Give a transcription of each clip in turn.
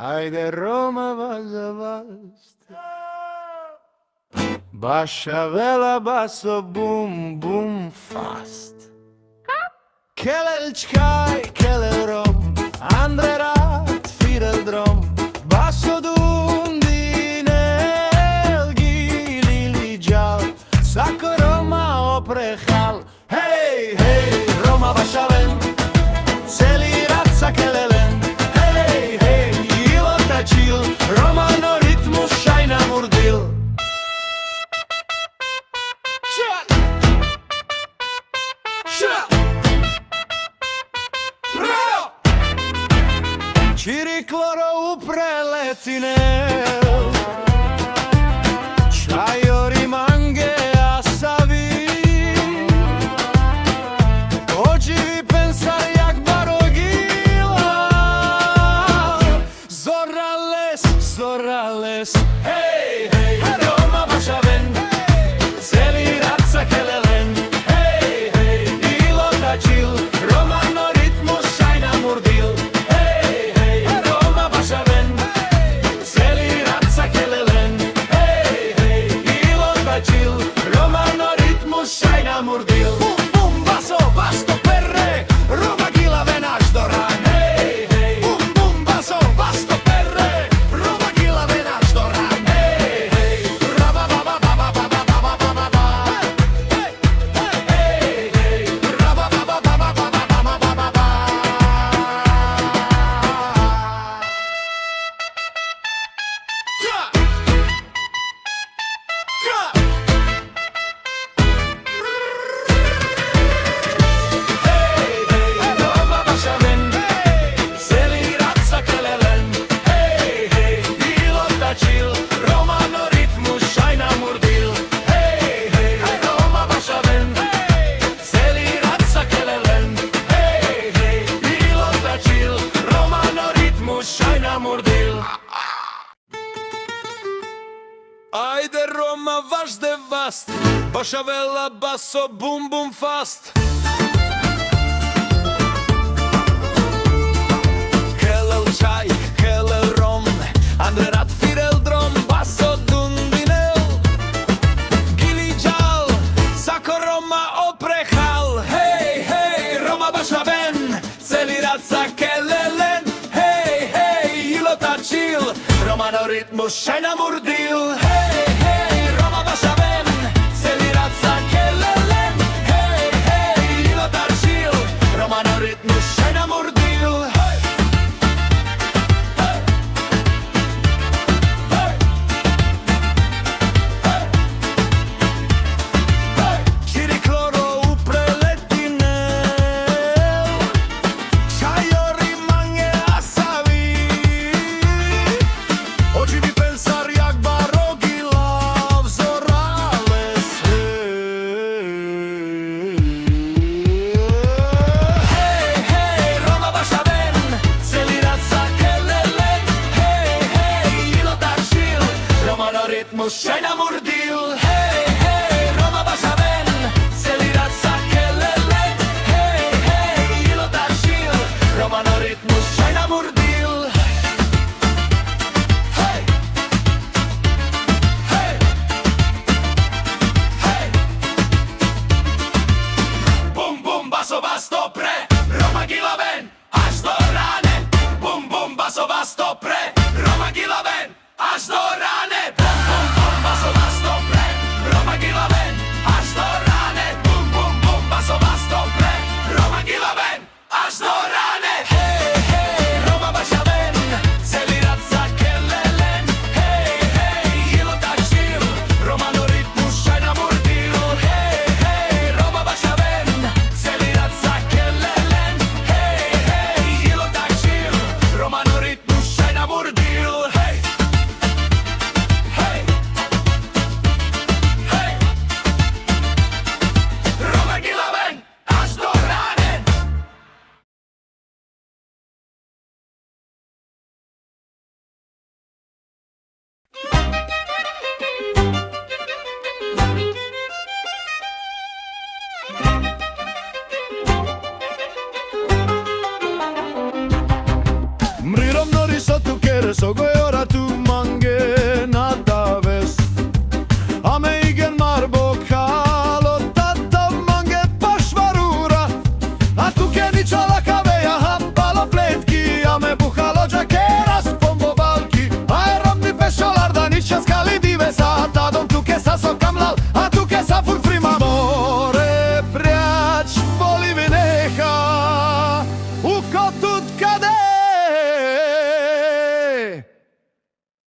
Ajde Roma vas vast. Baša vela baso bum bum fast. Kelel čkaj, kelel rom, Andre rat firel drom, baso dundinel gilili džal, sako Roma oprehal. Hej, hej, Roma baša ven, celi rat sa kelelen. Hej, hej, ilo tačil, Romano ritmus šajna murdil. Čiri kloro upreletine, čajori mange asavi, ođivi pensar jak barogila, zorales, zorales. Hej, hej, Roma baša ven, celi rat sa kelelen. Hej, hej, ilo tačil, Romano ritmus šajna murdil. Romano ritmus šajna murdil. Bum bum baso basto perre, Roma gila ven až do ran. Hej, hej, bum bum baso basto perre, Roma gila ven až do ran. Hej, hej, raba baba baba baba baba baba baba. Hej, hej, hej, raba baba baba baba baba baba baba. Ajde Roma vaš devast, baša vela baso bum bum fast. Kelel čaj, kelel rom, Andre rat firel drom, baso dundinel gili džal, sako Roma oprehal. Hej, hej, Roma baša ven, celi rat sa kelelen. Hej, hej, ilo tačil, Romano ritmus šajna murdil. Hej, hej, Roma baša ven, celi rat sa kelelen. Hej, hej, ilo tačil, Romano ritmus šajna murdil. Hej, hej, hej, hej, hej. Čiri kloro upreletine, čajori mange asavi, ođivi pensar jak barogila, vzorales. Hej, hej, Roma baša ven, celi rat sa kelelen. Hej, hej, ilo tačil, Romano ritmus šajna murdil. Hej, hej, Roma baša ven, celi rat sa kelelen. Hej, hej, ilo tačil, Romano ritmus šajna murdil. Hej, hej, hej. Bum bum baso basto pre, Roma gila ven až do rane. Bum bum baso basto pre, Roma gila ven až do rane. Bum bum bum baso basto kere sogojora tu mange nata ves. Ame igen marbo kalo tata mange pašvarura. A tu keni čala kaveja hampalo pletki. Ame buhalo džakeras pombo balki. Aeromni pešolar da ničas kali dive sa tadom tu ke sa sokamlal. A tu ke sa fur frima more prjač voli vineha. U kotut kade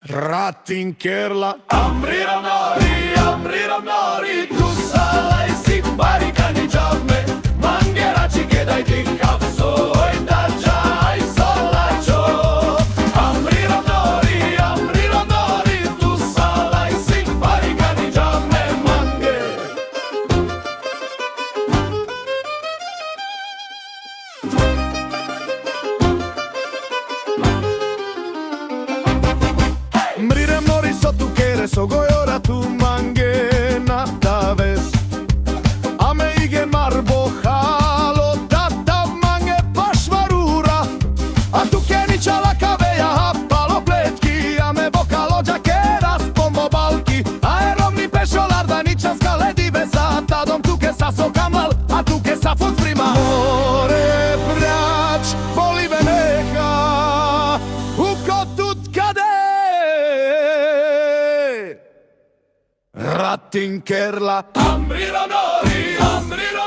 Ratin kerla Amriram nori Tu salai si barikani džavme Mangerači kedaj ti hafso Oj da džaj solačo Amriram nori Tu salai si barikani džavme Mange Mrirem nori sotu kere sogojora tu mange nata ves. Ame igen marbo halo tata mange pašvarura. A tu keni čala kaveja hapalo pletki. Ame bokalo džakeras pombo balki. Aeromni pešolar da ničanska ledive sa tadom tu ke sa sokamlal. A tu ke sa fut frima more prjač boli veneha. U kotut kade Ratin kerla Amriram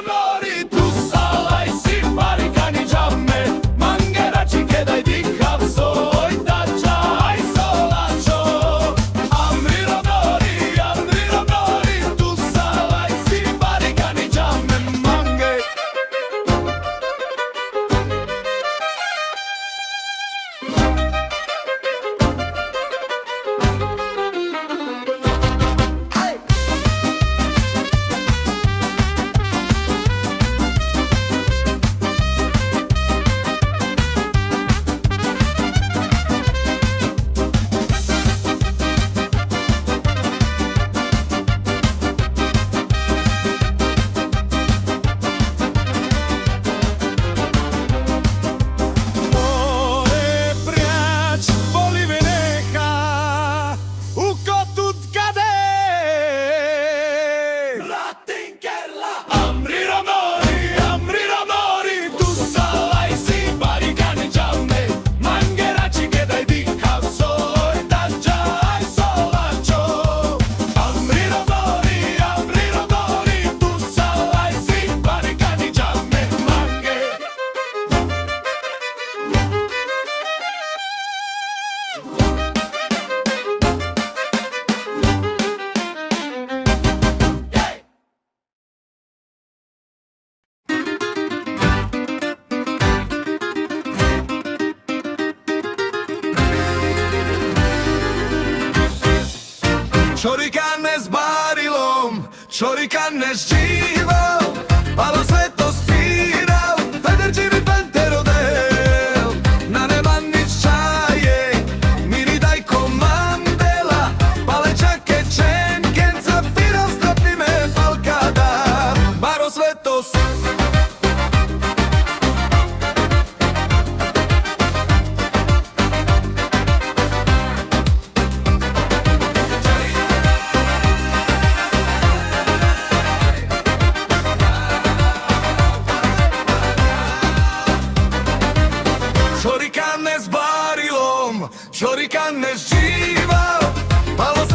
nori Tu salai si barikani džavme Mangerači kedaj ti hafso Oj da džaj solačo Amriram nori Tu salai si barikani džavme Mange more prjač voli vineha. U kotut kade Ratin kerla Amriram nori Tu salai si barikani džavme Mangerači kedaj ti hafso Oj da džaj solačo Amriram nori Tu salai si barikani džavme Mange Čorikane s barilom, čorikane s dživom, alo sve to spiral, federđivi penterodel, na nemannić čaje, mini dajko mandela, palečake čenkenca, firal strapni me falkada, baro sve to Čorikane s barilom, čorikane s dživom, palo